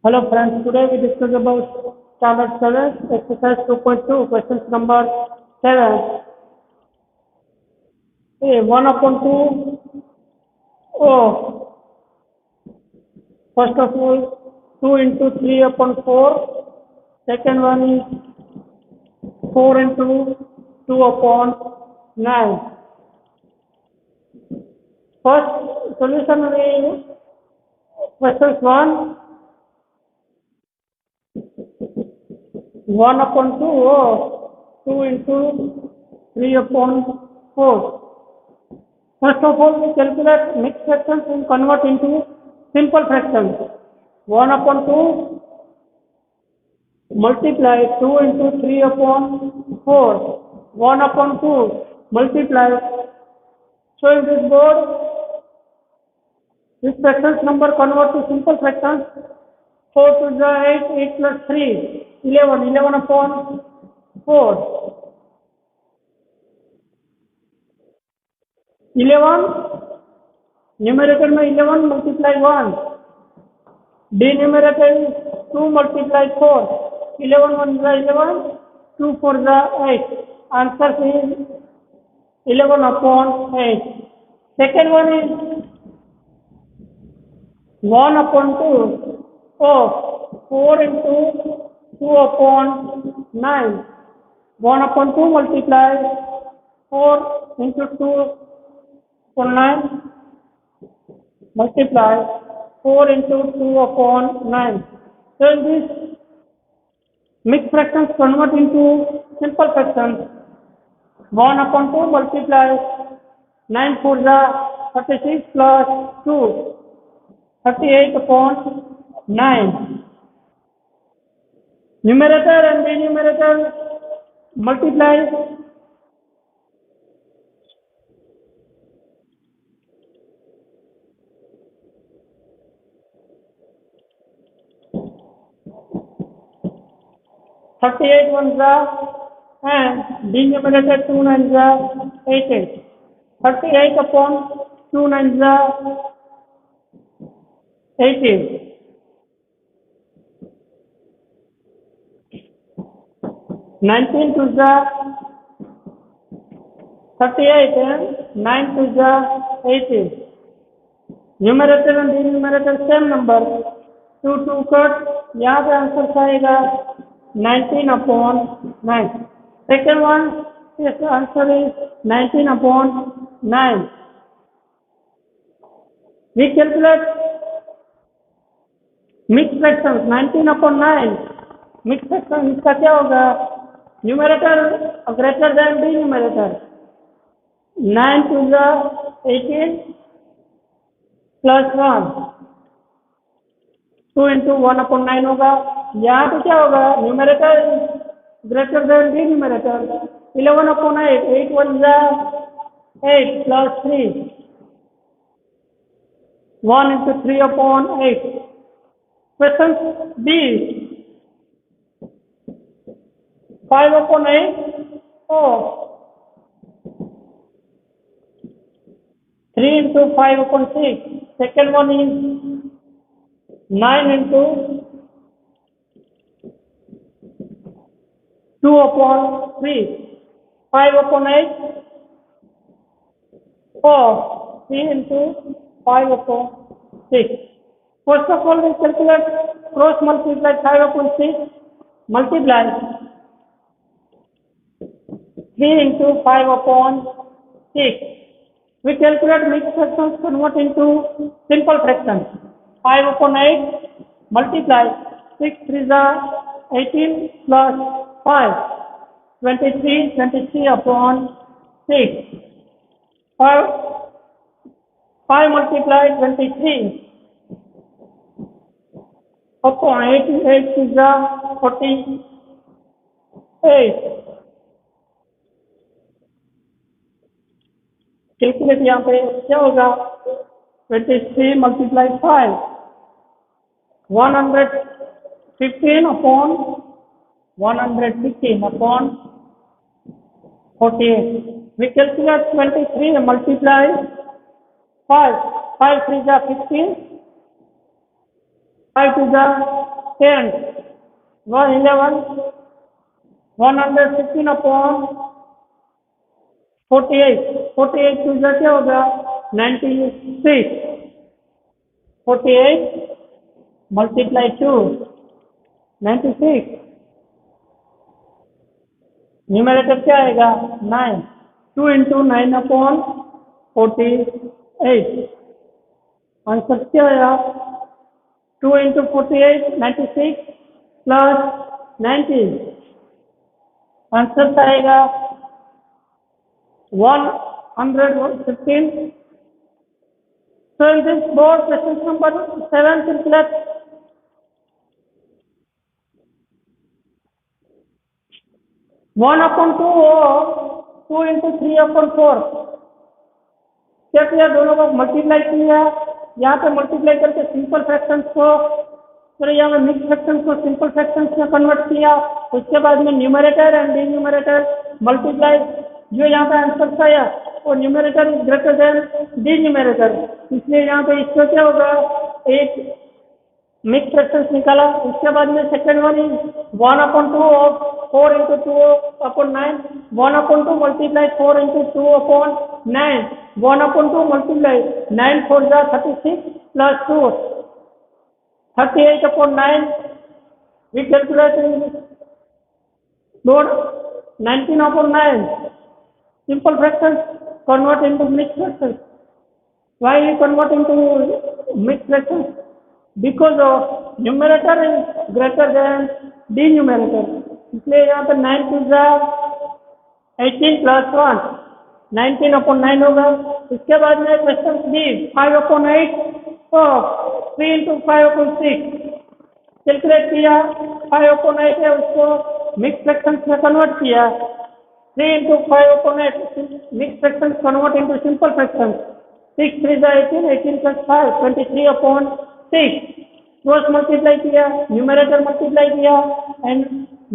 Hello friends, today we discuss about standard 7, exercise 2.2, questions number 7. A 1 upon 2, oh, first of all, 2 into 3 upon 4. Second one is 4 into 2 upon 9. First solution is questions 1, 1 upon 2, oh, 2 into 3 upon 4. First of all, we calculate mixed fractions and convert into simple fractions. 1 upon 2 multiply 2 into 3 upon 4. 1 upon 2 multiply. So in this board, this fractions number convert to simple fractions. 4 to the 8, 8 plus 3, 11, 11 upon 4. 11, numerator में 11 multiply 1. Denominator is 2 multiply 4. 11 1 is 11, 2 4 is 8. Answer is 11 upon 8. Second one is 1 upon 2. Oh, 4 into 2 upon 9. 1 upon 2 multiply 4 into 2 upon 9. Multiply 4 into 2 upon 9. So in this mixed fractions convert into simple fractions. 1 upon 2 multiply 9 4 is 36 plus 2, 38 upon 9. Numerator and denominator multiply. 38 ones and denominator 2 nines 18. 38 upon 2 nines 18. 19 to the 38 and 9 to the 18. Numerator and denominator same number. 2 2 cut, यहाँ पे answer आएगा 19 upon 9. Second one, its answer is 19 upon 9. We calculate mixed fractions 19 upon 9. Mixed fraction इसका क्या होगा? Numerator greater than denominator. 9 to the 18 plus 1. 2 into 1 upon 9 होगा. यहाँ पे क्या होगा? Numerator greater than denominator. 11 upon 8, 8 1 is 8 plus 3. 1 into 3 upon 8. Question B. 5 upon 8. Oh. 3 into 5 upon 6. Second one is 9 into 2 upon 3. 5 upon 8. 4. 3 into 5 upon 6. First of all, we calculate cross multiply 5 upon 6. Multiply 3 into 5 upon 6. We calculate mixed fractions convert into simple fractions. 5 upon 8 multiply 6 3 is 18 plus 5, 23, 23 upon 6. 5 multiply 23 upon 88 is 48. Calculate यहाँ पे क्या होगा? 23 multiply 5, 115 upon 115 upon 48. We calculate 23 multiply 5. 5 3 is 15. 5 to the 10, 111, 115 upon 48, 48 to जा क्या होगा 96, 48 multiply 2, 96, numerator क्या आएगा 9, 2 into 9 upon 48, answer क्या आया 2 इंटू 48, 96 प्लस 90, आंसर आएगा 115. So in this board, question number 7 calculate 1 upon 2 or 2 into 3 upon 4. क्या किया दोनों को मल्टीप्लाई किया, यहाँ पे मल्टीप्लाई करके सिंपल फ्रैक्शंस को फिर यहाँ में मिक्स फ्रैक्शंस को सिंपल फ्रैक्शंस में कन्वर्ट किया, उसके बाद में न्यूमरेटर एंड डिन्यूमरेटर मल्टीप्लाई, जो यहाँ पे आंसर आया वो न्यूमरेटर इज ग्रेटर देन डिन्यूमरेटर, इसलिए यहाँ पे इसको क्या होगा एक मिक्स फ्रैक्शंस निकाला। उसके बाद में second one is 1 upon 2 of 4 into 2 upon 9, 1 upon 2 multiply 4 into 2 upon 9, 1 upon 2 multiply 9 4 जा 36 plus 2 38 upon 9, we calculate load 19 upon 9, simple fractions convert into mixed fractions. Why we convert into mixed fractions? Because of numerator is greater than denominator, इसलिए यहाँ पर 9 2 जा 18 plus 1 19 upon 9 होगा। इसके बाद में question B 5 upon 8 और 3 इंटू 5 अपॉन 6 कैलकुलेट किया, 5 अपॉन 8 है उसको मिक्स फ्रैक्शंस में कन्वर्ट किया, 3 into 5 upon 8 mix fractions convert into simple fractions, 6 3 जा 18, 18 प्लस 5 23 अपॉन 6, क्रॉस मल्टीप्लाई किया, न्यूमरेटर मल्टीप्लाई किया एंड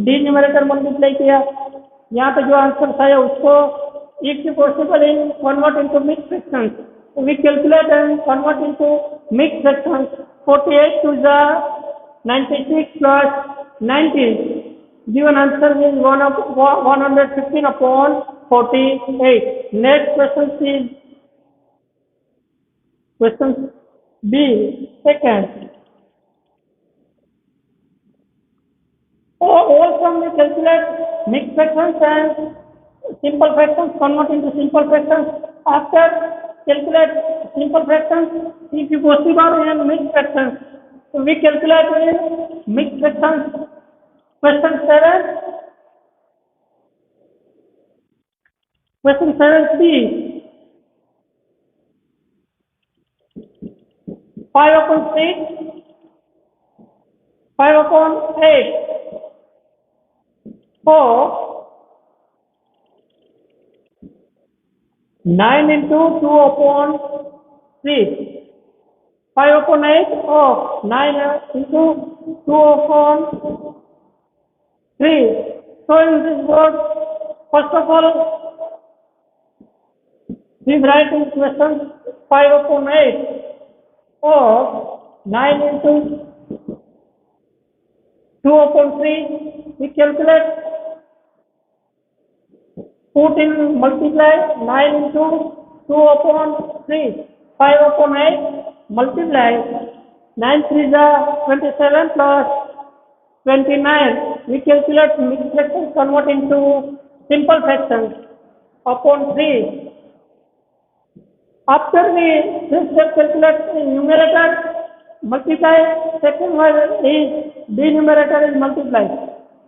डी न्यूमरेटर मल्टीप्लाई किया, यहाँ पे जो आंसर आया उसको if possible in convert into mixed fractions. We calculate and convert into mixed fractions. 48 to the 96 plus 90. Given answer is 115 upon 48. Next question is question B. Second. Also we calculate mixed fractions and simple fractions, convert into simple fractions. After calculate simple fractions, if you possible in mixed fractions, so we calculate in mixed fractions. Question 7. Question 7C. 5 upon 6, 5 upon 8, 4. 9 into 2 upon 3, 5 upon 8 or 9 into 2 upon 3. So in this word, first of all, we write in question 5 upon 8 or 9 into 2 upon 3. We calculate, put in multiply 9 into 2 upon 3, 5 upon 8, multiply 9 3 is 27 plus 29. We calculate mixed fractions, convert into simple fractions upon 3. After we this step calculate numerator, multiply, second one is denominator is multiply.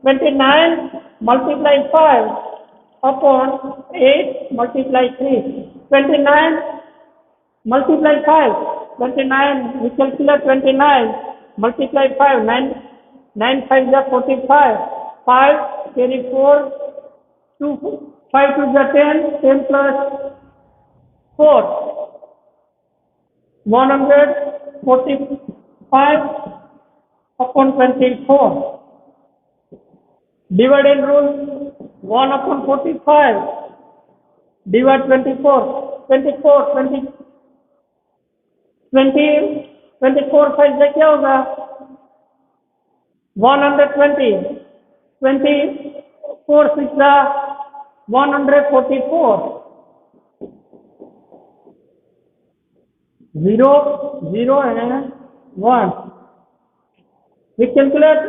29 multiply 5 upon 8 multiply 3. 29 multiply 5. 29, we calculate 29 multiply 5. 9 5 is 45. 5 carry 4. 2 5 to the 10. 10 plus 4. 145 upon 24. Dividend rule, 1 upon 45. Divide 24. 24, 20, 20, 24 5 से क्या होगा 120. 24 6 144. 0, 0 and 1. We calculate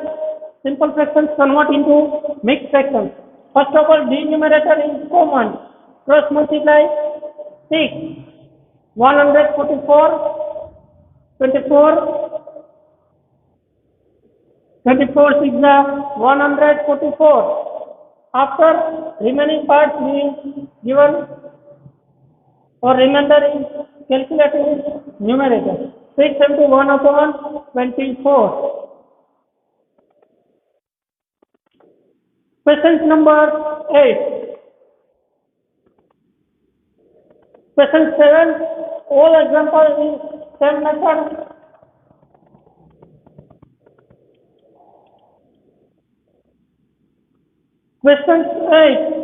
simple fractions convert into mixed fractions. First of all, denominator is common. Cross multiply 6. 144, 24, 24 6 144. After remaining parts we given or remainder is calculated in numerator. 6 into 1 upon 24. Question number 8. Question 7. All examples in same method. Question 8.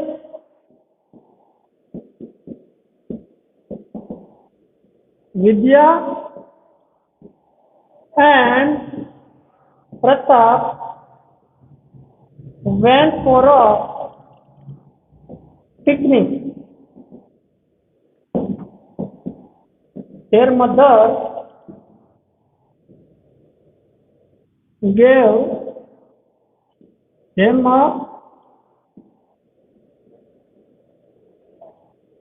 Vidya and Pratap went for a picnic. Their mother gave them a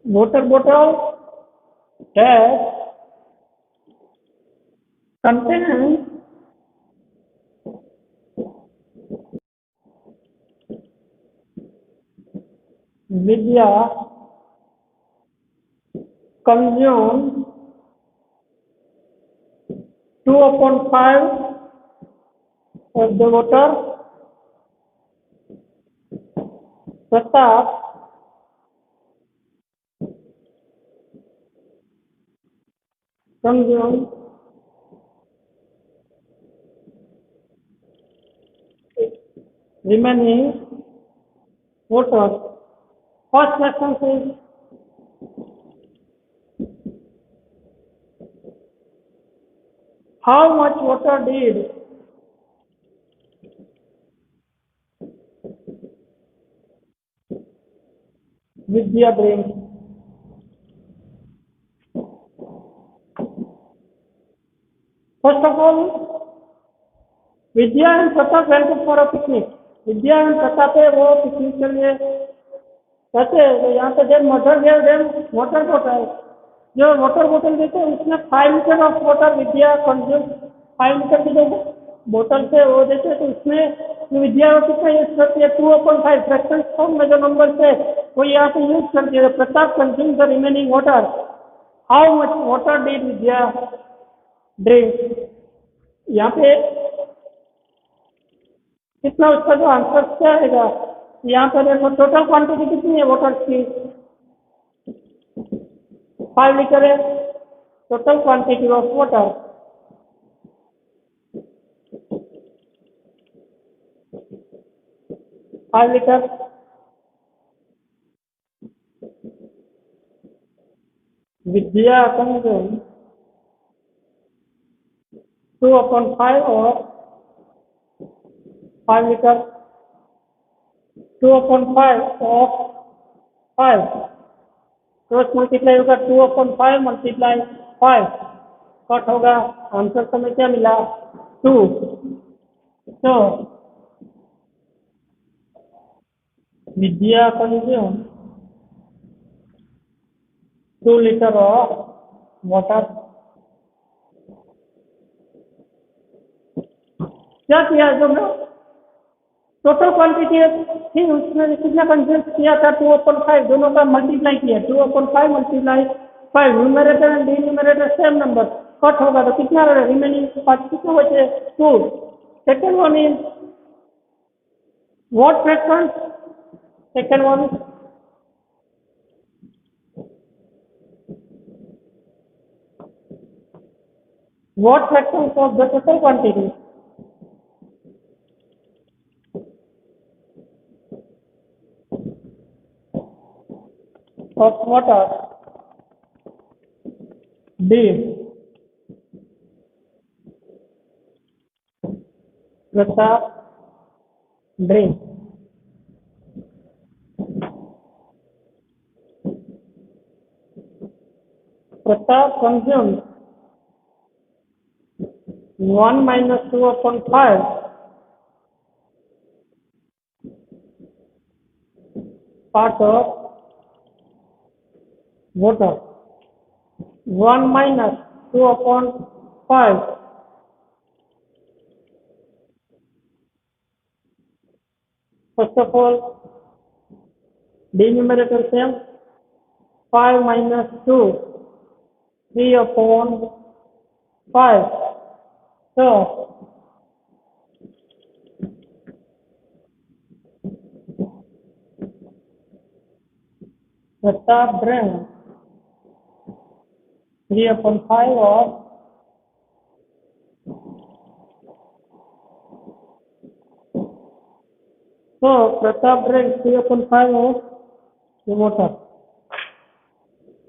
water bottle that contains Vidya consumed 2 upon 5 of the water. Pratap consumed remaining water. First question is how much water did Vidya drink? First of all, Vidya and Pratap went for a picnic. Vidya and Pratap है वो picnic के लिए कहते हैं तो यहाँ पे जब mother gave them water bottle, जो वाटर बॉटल देते हैं उसमें 5 litre of water Vidya consume, 5 litre की जो बोतल से वो देते हैं तो उसमें विद्या को कितना यूज करती है 2/5 फ्रैक्शन फॉर्म में जो नंबर है वो यहाँ पे यूज करती है. Pratap consume the remaining water. How much water did Vidya drink? यहाँ पे कितना उसका जो आंसर क्या आएगा, यहाँ पर देखो टोटल क्वांटिटी कितनी है वाटर की 5 लीटर है. Total quantity of water 5 litre. Vidya consume 2/5 और 5 लीटर. 2/5 ऑफ 5 क्रॉस मल्टीप्लाई होगा 2/5 मल्टीप्लाई 5 कट होगा. आंसर समय क्या मिला 2. तो विद्या कंज्यूम 2 लीटर ऑफ वाटर. क्या किया जो टोटल क्वांटिटी थी उसमें कितना कंज्यूम किया था 2/5 दोनों का मल्टीप्लाई किया 2/5 multiply 5 numerator and denominator same number cut होगा तो कितना रिमेनिंग पार्ट कितना बचे 2. Second one is what fraction. Second one what fraction of the total quantity of water did Pratap drink. Pratap consume 1 minus 2 upon 5 part of water. 1 minus 2 upon 5. First of all, denominator same. 5 minus 2, 3 upon 5. So, Pratap drank 3 upon 5 of Pratap drank 3 upon 5 of the water.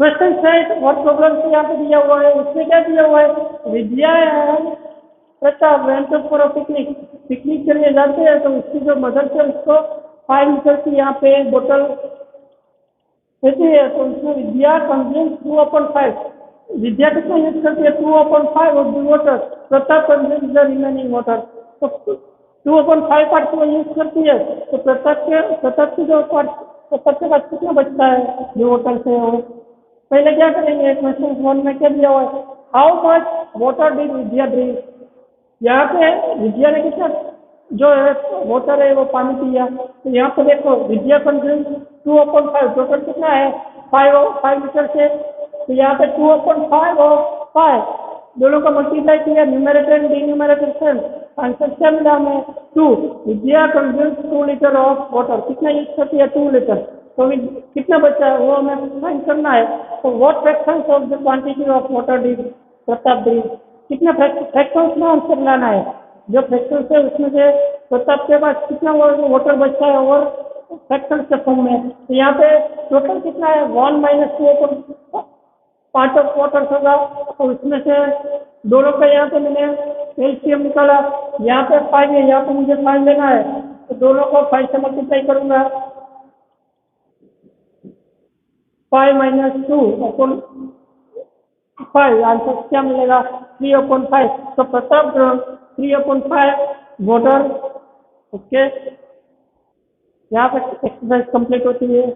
Question set और problem से यहाँ पे दिया हुआ है, उसमें क्या दिया हुआ है, Vidya and Pratap went for a picnic. Picnic के लिए जाते हैं तो उसकी जो मदर से उसको 5 लीटर की यहाँ पे बोतल देती है, तो उसमें विद्या कंज्यूम 2 upon 5। विद्या कितना यूज करती है, 2 upon 5 of the water. Pratap consume the remaining water. तो 2 upon 5 पार्ट वो यूज करती है, तो प्रताप की जो पार्ट, प्रताप के पास कितना बचता है जो वाटर से वो पहले क्या करेंगे, क्वेश्चन 1 में क्या दिया हुआ है, how much water did Vidya drink. यहाँ पे विद्या ने कितना जो है वाटर है वो पानी पिया, तो यहाँ पे देखो विद्या कंज्यूम 2 upon 5, टोटल कितना है 5 लीटर से, तो यहाँ पे 2 upon 5 और 5 दोनों का मल्टीप्लाई किया, न्यूमरेटर एंड डिन्यूमरेटर सेम, आंसर क्या मिला हमें 2। विद्या कंज्यूम 2 लीटर ऑफ वाटर, कितना यूज करती है 2 लीटर, तो कितना बचा है वो हमें फाइंड करना है। तो what fractions of the quantity of water did Pratap drink, कितना फ्रैक्शंस में आंसर लाना है, जो फ्रैक्शंस है उसमें से प्रताप के पास कितना वाटर बचता है और फ्रैक्शन के फॉर्म में, तो यहाँ पे टोटल कितना है 1 minus 2 पर पार्ट ऑफ वाटर होगा, तो उसमें से दोनों का यहाँ पे मैंने एलसीएम निकाला, यहाँ पे 5 है, यहाँ पे मुझे 5 लेना है, तो दोनों को 5 से मल्टीप्लाई करूंगा, 5 minus 2 upon 5, आंसर क्या मिलेगा 3 upon 5। तो प्रताप 3 upon 5 वाटर। ओके, यहाँ पे एक्सरसाइज कंप्लीट होती है।